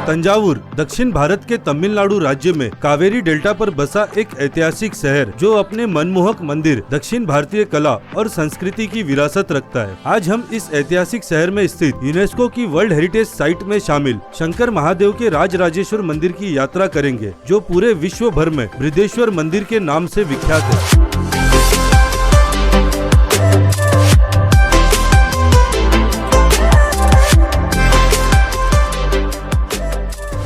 तंजावुर दक्षिण भारत के तमिलनाडु राज्य में कावेरी डेल्टा पर बसा एक ऐतिहासिक शहर जो अपने मनमोहक मंदिर, दक्षिण भारतीय कला और संस्कृति की विरासत रखता है। आज हम इस ऐतिहासिक शहर में स्थित यूनेस्को की वर्ल्ड हेरिटेज साइट में शामिल शंकर महादेव के राजराजेश्वर मंदिर की यात्रा करेंगे, जो पूरे विश्व भर में बृहदेश्वर मंदिर के नाम से विख्यात है।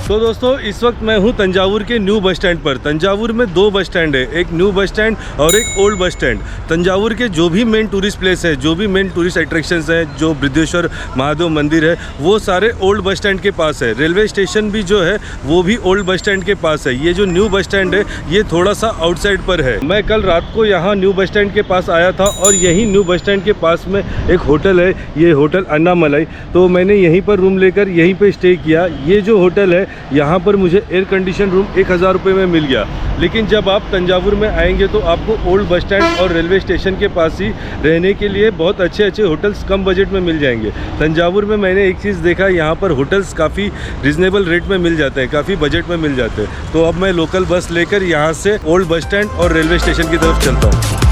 तो दोस्तों, इस वक्त मैं हूं तंजावुर के न्यू बस स्टैंड पर। तंजावुर में दो बस स्टैंड है, एक न्यू बस स्टैंड और एक ओल्ड बस स्टैंड। तंजावुर के जो भी मेन टूरिस्ट प्लेस है, जो भी मेन टूरिस्ट अट्रैक्शंस है, जो बृहदेश्वर महादेव मंदिर है, वो सारे ओल्ड बस स्टैंड के पास है। रेलवे स्टेशन भी जो है वो भी ओल्ड बस स्टैंड के पास है। ये जो न्यू बस स्टैंड है ये थोड़ा सा आउटसाइड पर है। मैं कल रात को यहाँ न्यू बस स्टैंड के पास आया था और यही न्यू बस स्टैंड के पास में एक होटल है, ये होटल अन्नामलाई। तो मैंने यहीं पर रूम लेकर यहीं पर स्टे किया। ये जो होटल है यहाँ पर मुझे एयर कंडीशन रूम 1000 रुपये में मिल गया। लेकिन जब आप तंजावुर में आएंगे तो आपको ओल्ड बस स्टैंड और रेलवे स्टेशन के पास ही रहने के लिए बहुत अच्छे अच्छे होटल्स कम बजट में मिल जाएंगे। तंजावुर में मैंने एक चीज़ देखा, यहाँ पर होटल्स काफ़ी रिजनेबल रेट में मिल जाते हैं, काफ़ी बजट में मिल जाते हैं। तो अब मैं लोकल बस लेकर यहाँ से ओल्ड बस स्टैंड और रेलवे स्टेशन की तरफ चलता हूँ।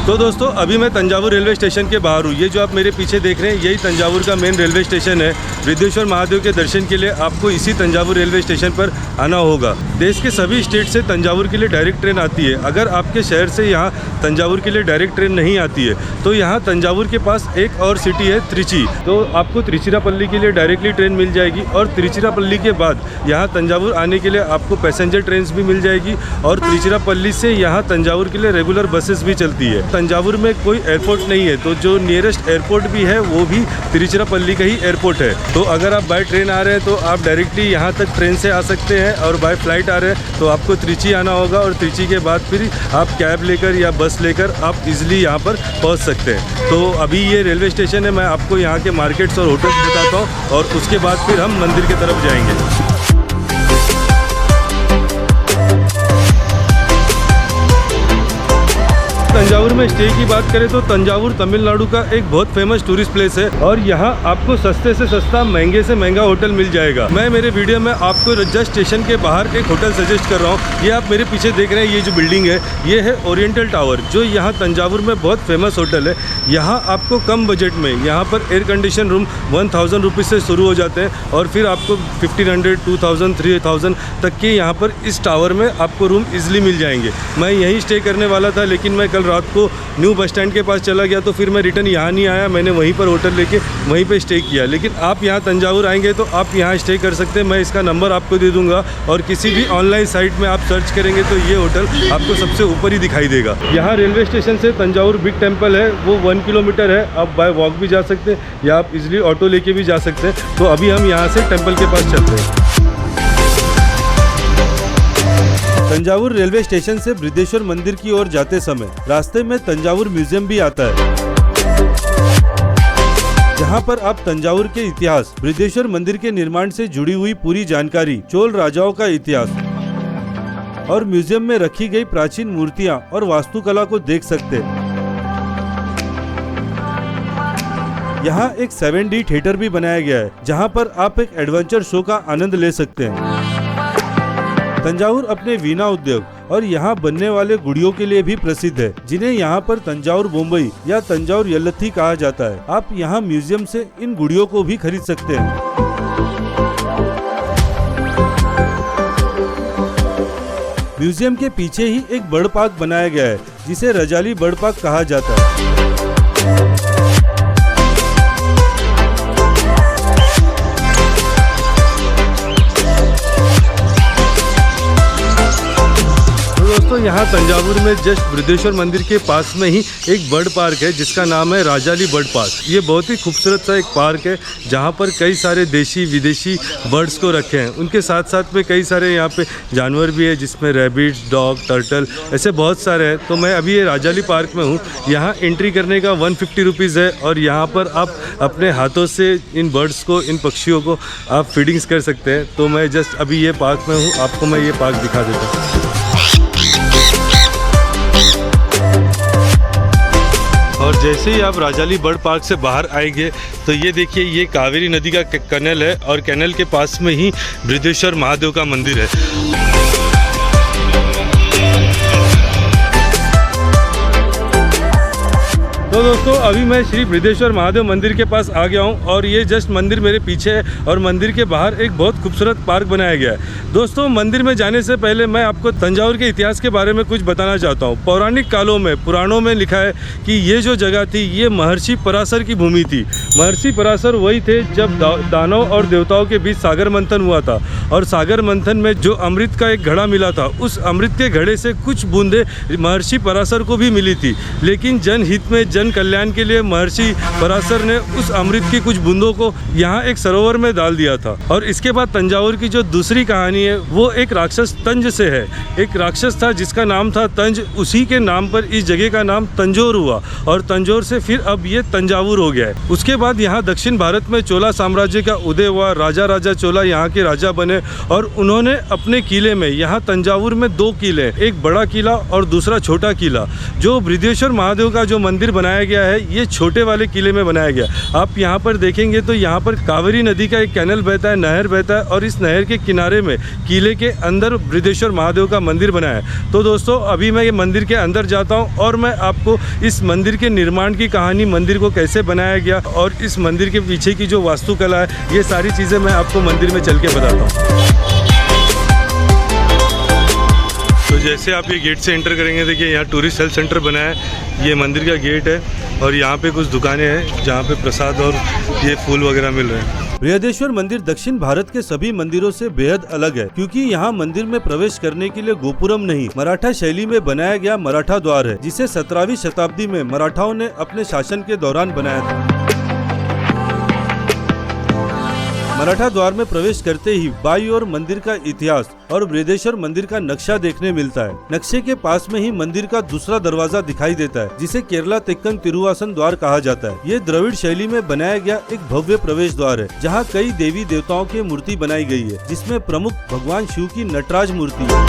तो दोस्तों, अभी मैं तंजावुर रेलवे स्टेशन के बाहर हूँ। ये जो आप मेरे पीछे देख रहे हैं यही तंजावुर का मेन रेलवे स्टेशन है। बृहदेश्वर महादेव के दर्शन के लिए आपको इसी तंजावुर रेलवे स्टेशन पर आना होगा। देश के सभी स्टेट से तंजावुर के लिए डायरेक्ट ट्रेन आती है। अगर आपके शहर से यहाँ तंजावुर के लिए डायरेक्ट ट्रेन नहीं आती है तो यहाँ तंजावुर के पास एक और सिटी है त्रिची। तो आपको त्रिचिरापल्ली के लिए डायरेक्टली ट्रेन मिल जाएगी और त्रिचिरापल्ली के बाद यहाँ तंजावुर आने के लिए आपको पैसेंजर ट्रेन भी मिल जाएगी और त्रिचिरापल्ली से यहाँ तंजावुर के लिए रेगुलर बसेस भी चलती है। तंजावुर में कोई एयरपोर्ट नहीं है, तो जो नियरेस्ट एयरपोर्ट भी है वो भी तिरुचिरापल्ली का ही एयरपोर्ट है। तो अगर आप बाय ट्रेन आ रहे हैं तो आप डायरेक्टली यहाँ तक ट्रेन से आ सकते हैं और बाय फ्लाइट आ रहे हैं तो आपको त्रिची आना होगा और त्रिची के बाद फिर आप कैब लेकर या बस लेकर आप इजीली यहाँ पर पहुँच सकते हैं। तो अभी ये रेलवे स्टेशन है, मैं आपको यहाँ के मार्केट्स और होटल्स बताता हूँ और उसके बाद फिर हम मंदिर की तरफ जाएंगे। तंजावुर में स्टे की बात करें तो तंजावुर तमिलनाडु का एक बहुत फेमस टूरिस्ट प्लेस है और यहाँ आपको सस्ते से सस्ता, महंगे से महंगा होटल मिल जाएगा। मैं मेरे वीडियो में आपको जस्ट स्टेशन के बाहर एक होटल सजेस्ट कर रहा हूँ। ये आप मेरे पीछे देख रहे हैं, ये जो बिल्डिंग है ये है ओरिएंटल टावर, जो यहाँ तंजावुर में बहुत फेमस होटल है। यहाँ आपको कम बजट में यहाँ पर एयर कंडीशन रूम 1000 रुपीज़ से शुरू हो जाते हैं और फिर आपको 1500, 2000, 3000 तक के यहाँ पर इस टावर में आपको रूम ईजिली मिल जाएंगे। मैं यहीं स्टे करने वाला था लेकिन मैं कल रात को न्यू बस स्टैंड के पास चला गया तो फिर मैं रिटर्न यहाँ नहीं आया, मैंने वहीं पर होटल लेके वहीं पे स्टे किया। लेकिन आप यहाँ तंजावुर आएंगे तो आप यहाँ स्टे कर सकते हैं। मैं इसका नंबर आपको दे दूंगा और किसी भी ऑनलाइन साइट में आप सर्च करेंगे तो ये होटल आपको सबसे ऊपर ही दिखाई देगा। यहाँ रेलवे स्टेशन से तंजावुर बिग टेम्पल है वो 1 किलोमीटर है। आप बाय वॉक भी जा सकते हैं या आप इजिली ऑटो लेके भी जा सकते हैं। तो अभी हम यहाँ से टेम्पल के पास चलते हैं। तंजावुर रेलवे स्टेशन से बृहदेश्वर मंदिर की ओर जाते समय रास्ते में तंजावुर म्यूजियम भी आता है, जहां पर आप तंजावुर के इतिहास, बृहदेश्वर मंदिर के निर्माण से जुड़ी हुई पूरी जानकारी, चोल राजाओं का इतिहास और म्यूजियम में रखी गई प्राचीन मूर्तियां और वास्तुकला को देख सकते हैं। यहाँ एक 7D थिएटर भी बनाया गया है, जहां पर आप एक एडवेंचर शो का आनंद ले सकते हैं। तंजावुर अपने वीणा उद्योग और यहाँ बनने वाले गुड़ियों के लिए भी प्रसिद्ध है, जिन्हें यहाँ पर तंजावुर बोम्बई या तंजावुर यल्लथी कहा जाता है। आप यहाँ म्यूजियम से इन गुड़ियों को भी खरीद सकते हैं। म्यूजियम के पीछे ही एक बर्ड पार्क बनाया गया है, जिसे रजाली बर्ड पार्क कहा जाता है। दोस्तों यहाँ तंजावुर में जस्ट बृहदेश्वर मंदिर के पास में ही एक बर्ड पार्क है जिसका नाम है राजाली बर्ड पार्क। ये बहुत ही खूबसूरत सा एक पार्क है जहाँ पर कई सारे देशी विदेशी बर्ड्स को रखे हैं। उनके साथ साथ में कई सारे यहाँ पे जानवर भी है जिसमें रैबिट, डॉग, टर्टल ऐसे बहुत सारे हैं। तो मैं अभी ये राजाली पार्क में हूँ। यहाँ एंट्री करने का 150 रुपीज़ है और यहाँ पर आप अपने हाथों से इन बर्ड्स को, इन पक्षियों को आप फीडिंग्स कर सकते हैं। तो मैं जस्ट अभी ये पार्क में हूँ, आपको मैं ये पार्क दिखा देता हूँ। और जैसे ही आप राजाली बर्ड पार्क से बाहर आएंगे तो ये देखिए, ये कावेरी नदी का कैनल है और कैनल के पास में ही बृहदेश्वर महादेव का मंदिर है। तो दोस्तों अभी मैं श्री बृहदेश्वर महादेव मंदिर के पास आ गया हूँ और ये जस्ट मंदिर मेरे पीछे है और मंदिर के बाहर एक बहुत खूबसूरत पार्क बनाया गया है। दोस्तों मंदिर में जाने से पहले मैं आपको तंजावुर के इतिहास के बारे में कुछ बताना चाहता हूँ। पौराणिक कालों में, पुराणों में लिखा है कि ये जो जगह थी ये महर्षि पराशर की भूमि थी। महर्षि पराशर वही थे जब दानव और देवताओं के बीच सागर मंथन हुआ था और सागर मंथन में जो अमृत का एक घड़ा मिला था, उस अमृत के घड़े से कुछ बूंदे महर्षि पराशर को भी मिली थी। लेकिन जनहित में, जन कल्याण के लिए महर्षि पराशर ने उस अमृत की कुछ बूंदों को यहाँ एक सरोवर में डाल दिया था। और इसके बाद तंजावुर की जो दूसरी कहानी है वो एक राक्षस तंज से है। एक राक्षस था जिसका नाम था तंज, उसी के नाम पर इस जगह का नाम तंजौर हुआ और तंजौर से फिर अब ये तंजावुर हो गया है। उसके बाद यहाँ दक्षिण भारत में चोला साम्राज्य का उदय हुआ। राजा चोला यहाँ के राजा बने और उन्होंने अपने किले में, यहाँ तंजावुर में 2 किले, एक बड़ा किला और दूसरा छोटा किला। जो बृहदेश्वर महादेव का जो मंदिर बनाया गया है ये छोटे वाले किले में बनाया गया। आप यहाँ पर देखेंगे तो यहाँ पर कावेरी नदी का एक कैनल बहता है, नहर बहता है और इस नहर के किनारे में किले के अंदर बृहदेश्वर महादेव का मंदिर बनाया है। तो दोस्तों अभी मैं ये मंदिर के अंदर जाता हूँ और मैं आपको इस मंदिर के निर्माण की कहानी, मंदिर को कैसे बनाया गया और इस मंदिर के पीछे की जो वास्तुकला है, ये सारी चीज़ें मैं आपको मंदिर में चल के बताता हूँ। तो जैसे आप ये गेट से एंटर करेंगे, देखिए यहाँ टूरिस्ट हेल्थ सेंटर बना है। ये मंदिर का गेट है और यहाँ पे कुछ दुकानें हैं जहाँ पे प्रसाद और ये फूल वगैरह मिल रहे हैं। बृहदेश्वर मंदिर दक्षिण भारत के सभी मंदिरों से बेहद अलग है क्योंकि यहाँ मंदिर में प्रवेश करने के लिए गोपुरम नहीं, मराठा शैली में बनाया गया मराठा द्वार है, जिसे 17वीं शताब्दी में मराठाओं ने अपने शासन के दौरान बनाया था। मराठा द्वार में प्रवेश करते ही बाईं ओर मंदिर का इतिहास और बृहदेश्वर मंदिर का नक्शा देखने मिलता है। नक्शे के पास में ही मंदिर का दूसरा दरवाजा दिखाई देता है जिसे केरला तेक्कन तिरुवासन द्वार कहा जाता है। ये द्रविड़ शैली में बनाया गया एक भव्य प्रवेश द्वार है जहाँ कई देवी देवताओं की मूर्ति बनाई गई है, जिसमें प्रमुख भगवान शिव की नटराज मूर्ति है।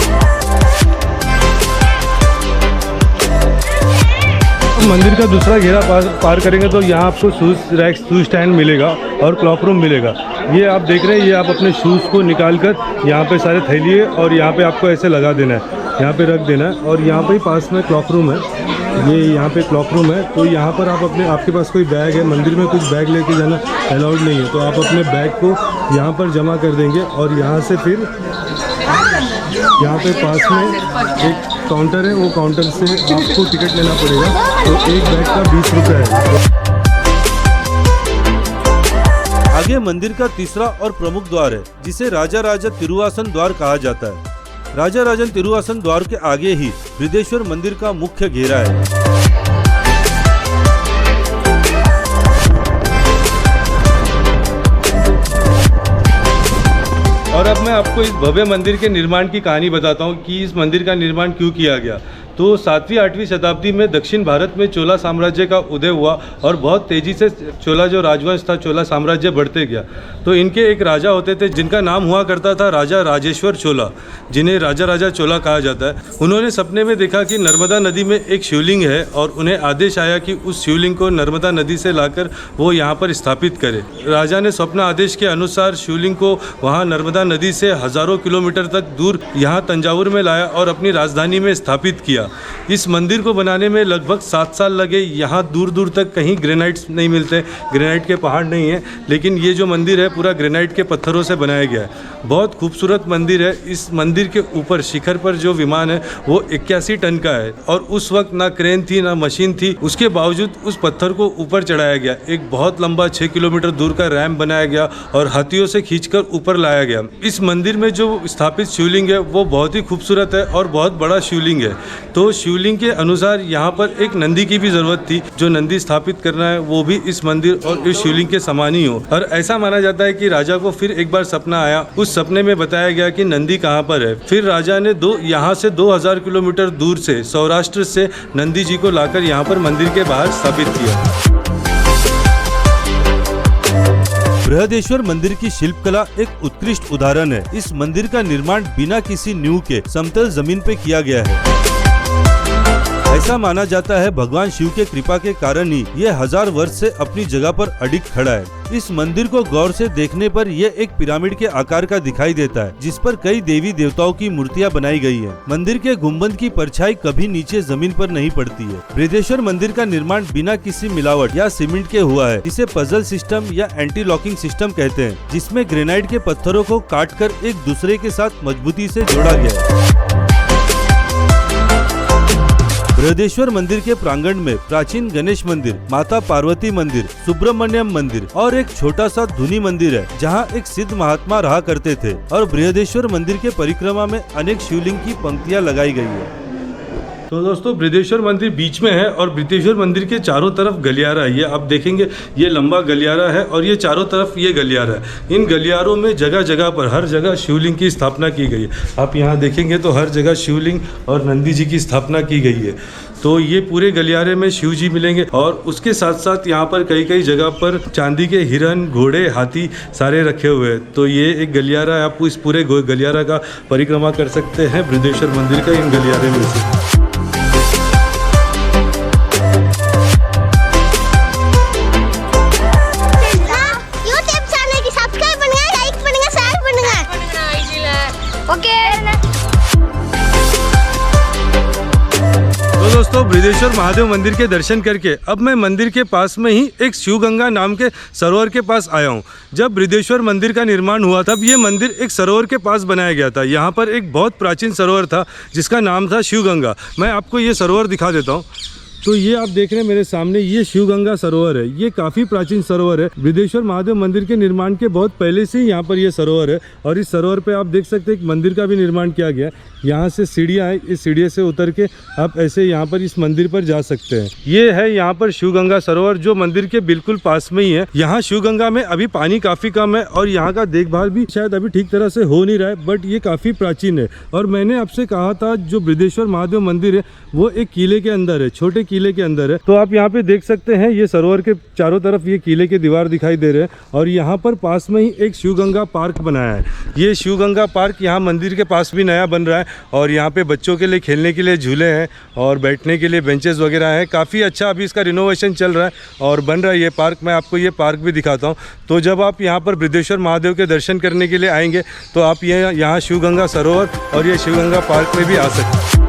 मंदिर का दूसरा घेरा पार करेंगे तो यहाँ आपको शूज रैक, शूज स्टैंड मिलेगा और क्लॉक रूम मिलेगा। ये आप देख रहे हैं, ये आप अपने शूज़ को निकाल कर यहाँ पे सारे थैलिए और यहाँ पे आपको ऐसे लगा देना है, यहाँ पे रख देना है। और यहाँ पे ही पास में क्लॉक रूम है, ये यहाँ पे क्लॉक रूम है। तो यहाँ पर आप आपके पास कोई बैग है, मंदिर में कुछ बैग लेके जाना अलाउड नहीं है, तो आप अपने बैग को यहाँ पर जमा कर देंगे और यहाँ से फिर यहाँ पे पास में एक काउंटर है, वो काउंटर से आपको टिकट लेना पड़ेगा। तो एक बैग का 20 रुपये है। आगे मंदिर का तीसरा और प्रमुख द्वार है जिसे राजा तिरुवासन द्वार कहा जाता है। राजा तिरुवासन द्वार के आगे ही बृहदेश्वर मंदिर का मुख्य घेरा है। और अब मैं आपको इस भव्य मंदिर के निर्माण की कहानी बताता हूँ कि इस मंदिर का निर्माण क्यों किया गया। तो 7वीं 8वीं शताब्दी में दक्षिण भारत में चोला साम्राज्य का उदय हुआ और बहुत तेज़ी से चोला जो राजवंश था, चोला साम्राज्य बढ़ते गया। तो इनके एक राजा होते थे जिनका नाम हुआ करता था राजा राजेश्वर चोला, जिन्हें राजा चोला कहा जाता है। उन्होंने सपने में देखा कि नर्मदा नदी में एक शिवलिंग है और उन्हें आदेश आया कि उस शिवलिंग को नर्मदा नदी से लाकर वो यहाँ पर स्थापित करे। राजा ने स्वप्न आदेश के अनुसार शिवलिंग को वहाँ नर्मदा नदी से हज़ारों किलोमीटर तक दूर यहाँ तंजावुर में लाया और अपनी राजधानी में स्थापित किया। इस मंदिर को बनाने में लगभग 7 साल लगे। यहाँ दूर दूर तक कहीं ग्रेनाइट्स नहीं मिलते, ग्रेनाइट के पहाड़ नहीं हैं, लेकिन ये जो मंदिर है पूरा ग्रेनाइट के पत्थरों से बनाया गया है। बहुत खूबसूरत मंदिर है। इस मंदिर के ऊपर शिखर पर जो विमान है वो 81 टन का है और उस वक्त ना क्रेन थी ना मशीन थी, उसके बावजूद उस पत्थर को ऊपर चढ़ाया गया। एक बहुत लंबा 6 किलोमीटर दूर का रैंप बनाया गया और हाथियों से खींचकर ऊपर लाया गया। इस मंदिर में जो स्थापित शिवलिंग है वो बहुत ही खूबसूरत है और बहुत बड़ा शिवलिंग है। तो शिवलिंग के अनुसार यहाँ पर एक नंदी की भी जरूरत थी। जो नंदी स्थापित करना है वो भी इस मंदिर और इस शिवलिंग के समान ही हो। और ऐसा माना जाता है कि राजा को फिर एक बार सपना आया। उस सपने में बताया गया कि नंदी कहाँ पर है। फिर राजा ने यहाँ से 2000 किलोमीटर दूर से सौराष्ट्र से नंदी जी को लाकर यहाँ पर मंदिर के बाहर स्थापित किया। बृहदेश्वर मंदिर की शिल्पकला एक उत्कृष्ट उदाहरण है। इस मंदिर का निर्माण बिना किसी नींव के समतल जमीन पे किया गया है। ऐसा माना जाता है भगवान शिव के कृपा के कारण ही ये 1000 वर्ष से अपनी जगह पर अडिग खड़ा है। इस मंदिर को गौर से देखने पर यह एक पिरामिड के आकार का दिखाई देता है, जिस पर कई देवी देवताओं की मूर्तियां बनाई गई हैं। मंदिर के गुंबद की परछाई कभी नीचे जमीन पर नहीं पड़ती है। बृहदेश्वर मंदिर का निर्माण बिना किसी मिलावट या सीमेंट के हुआ है। इसे पजल सिस्टम या एंटी लॉकिंग सिस्टम कहते हैं, जिसमें ग्रेनाइट के पत्थरों को काटकर एक दूसरे के साथ मजबूती से जोड़ा गया है। बृहदेश्वर मंदिर के प्रांगण में प्राचीन गणेश मंदिर, माता पार्वती मंदिर, सुब्रमण्यम मंदिर और एक छोटा सा धुनी मंदिर है, जहां एक सिद्ध महात्मा रहा करते थे। और बृहदेश्वर मंदिर के परिक्रमा में अनेक शिवलिंग की पंक्तियां लगाई गई है। तो दोस्तों बृहदेश्वर मंदिर बीच में है और बृहदेश्वर मंदिर के चारों तरफ गलियारा है। ये आप देखेंगे ये लंबा गलियारा है और ये चारों तरफ ये गलियारा है। इन गलियारों में जगह जगह पर हर जगह शिवलिंग की स्थापना की गई है। आप यहाँ देखेंगे तो हर जगह शिवलिंग और नंदी जी की स्थापना की गई है। तो ये पूरे गलियारे में शिव जी मिलेंगे और उसके साथ साथ यहाँ पर कई कई जगह पर चांदी के हिरन, घोड़े, हाथी सारे रखे हुए हैं। तो ये एक गलियारा है। आप इस पूरे गलियारा का परिक्रमा कर सकते हैं बृहदेश्वर मंदिर का इन गलियारे में से। तो दोस्तों बृहदेश्वर महादेव मंदिर के दर्शन करके अब मैं मंदिर के पास में ही एक शिवगंगा नाम के सरोवर के पास आया हूँ। जब बृहदेश्वर मंदिर का निर्माण हुआ तब ये मंदिर एक सरोवर के पास बनाया गया था। यहाँ पर एक बहुत प्राचीन सरोवर था जिसका नाम था शिवगंगा। मैं आपको ये सरोवर दिखा देता हूँ। तो ये आप देख रहे हैं मेरे सामने, ये शिवगंगा सरोवर है। ये काफ़ी प्राचीन सरोवर है। बृहदेश्वर महादेव मंदिर के निर्माण के बहुत पहले से ही यहाँ पर ये सरोवर है और इस सरोवर पे आप देख सकते हैं एक मंदिर का भी निर्माण किया गया। यहाँ से सीढ़ियाँ हैं, इस सीढ़ी से उतर के आप ऐसे यहाँ पर इस मंदिर पर जा सकते हैं। ये है यहाँ पर शिवगंगा सरोवर जो मंदिर के बिल्कुल पास में ही है। यहाँ शिवगंगा में अभी पानी काफ़ी कम है और यहाँ का देखभाल भी शायद अभी ठीक तरह से हो नहीं रहा है, बट ये काफ़ी प्राचीन है। और मैंने आपसे कहा था जो बृहदेश्वर महादेव मंदिर है वो एक किले के अंदर है, छोटे किले के अंदर है। तो आप यहाँ पे देख सकते हैं ये सरोवर के चारों तरफ ये किले के दीवार दिखाई दे रहे हैं और यहाँ पर पास में ही एक शिवगंगा पार्क बनाया है। ये शिवगंगा पार्क यहाँ मंदिर के पास भी नया बन रहा है और यहाँ पे बच्चों के लिए खेलने के लिए झूले हैं और बैठने के लिए बेंचेस वगैरह हैं। काफ़ी अच्छा अभी इसका रिनोवेशन चल रहा है और बन रहा है ये पार्क। मैं आपको ये पार्क भी दिखाता हूँ। तो जब आप यहाँ पर बृहदेश्वर महादेव के दर्शन करने के लिए आएंगे तो आप ये यहाँ शिवगंगा सरोवर और ये शिवगंगा पार्क में भी आ सकते हैं।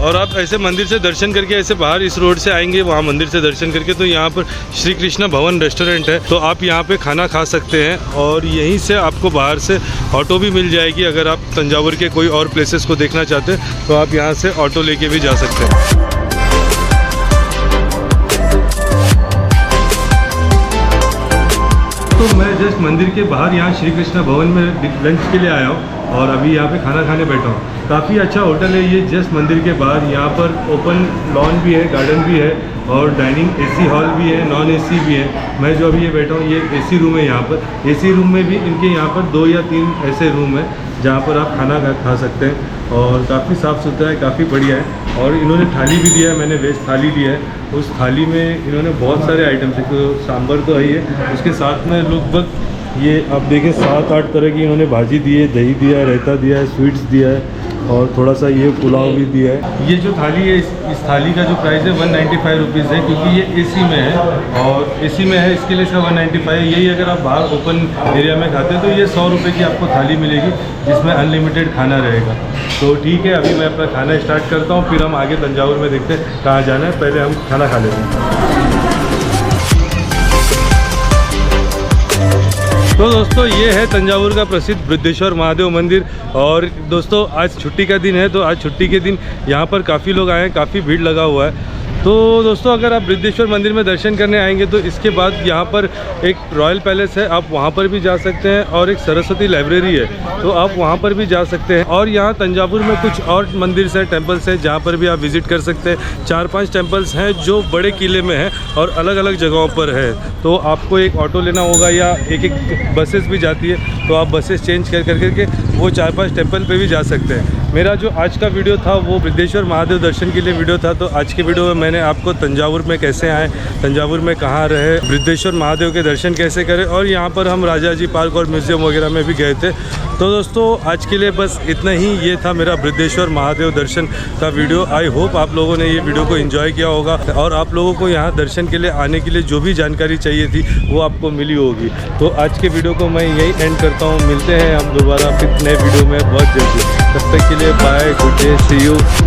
और आप ऐसे मंदिर से दर्शन करके ऐसे बाहर इस रोड से आएंगे, वहाँ मंदिर से दर्शन करके तो यहाँ पर श्री कृष्ण भवन रेस्टोरेंट है। तो आप यहाँ पे खाना खा सकते हैं और यहीं से आपको बाहर से ऑटो भी मिल जाएगी। अगर आप तंजावुर के कोई और प्लेसेस को देखना चाहते हैं तो आप यहाँ से ऑटो लेके भी जा सकते हैं। तो मैं जस्ट मंदिर के बाहर यहाँ श्री कृष्ण भवन में लंच के लिए आया हूँ और अभी यहाँ पे खाना खाने बैठा हूँ। काफ़ी अच्छा होटल है ये जस्ट मंदिर के बाहर। यहाँ पर ओपन लॉन भी है, गार्डन भी है और डाइनिंग एसी हॉल भी है, नॉन एसी भी है। मैं जो अभी ये बैठा हूँ ये एसी रूम है। यहाँ पर एसी रूम में भी इनके यहाँ पर 2 या 3 ऐसे रूम है जहाँ पर आप खाना खा सकते हैं और काफ़ी साफ़ सुथरा है, काफ़ी बढ़िया है। और इन्होंने थाली भी दिया है, मैंने वेज थाली लिया है। उस थाली में इन्होंने बहुत सारे आइटम्स है। तो सांभर तो है ही है, उसके साथ में लगभग ये आप देखें 7-8 तरह की इन्होंने भाजी दी है, दही दिया है, रायता दिया है, स्वीट्स दिया है और थोड़ा सा ये पुलाव भी दिया है। ये जो थाली है इस थाली का जो प्राइस है 195 रुपीज़ है, क्योंकि ये एसी में है और एसी में है इसके लिए इसका 195 है। यही अगर आप बाहर ओपन एरिया में खाते हैं तो ये 100 रुपये की आपको थाली मिलेगी जिसमें अनलिमिटेड खाना रहेगा। तो ठीक है, अभी मैं अपना खाना स्टार्ट करता हूँ, फिर हम आगे तंजावुर में देखते हैं कहाँ जाना है। पहले हम खाना खा लेते हैं। तो दोस्तों ये है तंजावुर का प्रसिद्ध वृद्धेश्वर महादेव मंदिर। और दोस्तों आज छुट्टी का दिन है, तो आज छुट्टी के दिन यहाँ पर काफ़ी लोग आए हैं, काफ़ी भीड़ लगा हुआ है। तो दोस्तों अगर आप वृद्धेश्वर मंदिर में दर्शन करने आएंगे तो इसके बाद यहाँ पर एक रॉयल पैलेस है, आप वहाँ पर भी जा सकते हैं, और एक सरस्वती लाइब्रेरी है तो आप वहाँ पर भी जा सकते हैं। और यहाँ तंजावुर में कुछ और मंदिर से टेम्पल्स हैं जहाँ पर भी आप विज़िट कर सकते हैं। 4-5 टेम्पल्स हैं जो बड़े किले में हैं और अलग अलग जगहों पर है। तो आपको एक ऑटो लेना होगा या एक बसेस भी जाती है, तो आप बसेस चेंज कर करके वो 4-5 टेम्पल पे भी जा सकते हैं। मेरा जो आज का वीडियो था वो वृद्धेश्वर महादेव दर्शन के लिए वीडियो था। तो आज के वीडियो में मैंने आपको तंजावुर में कैसे आए, तंजावुर में कहाँ रहे, वृद्धेश्वर महादेव के दर्शन कैसे करें, और यहाँ पर हम राजा जी पार्क और म्यूज़ियम वगैरह में भी गए थे। तो दोस्तों आज के लिए बस इतना ही। ये था मेरा वृद्धेश्वर महादेव दर्शन का वीडियो। आई होप आप लोगों ने ये वीडियो को एंजॉय किया होगा और आप लोगों को यहाँ दर्शन के लिए आने के लिए जो भी जानकारी चाहिए थी वो आपको मिली होगी। तो आज के वीडियो को मैं यही एंड करता हूँ। मिलते हैं हम दोबारा फिर नए वीडियो में बहुत जल्दी। तब तक के लिए bye, good day, see you.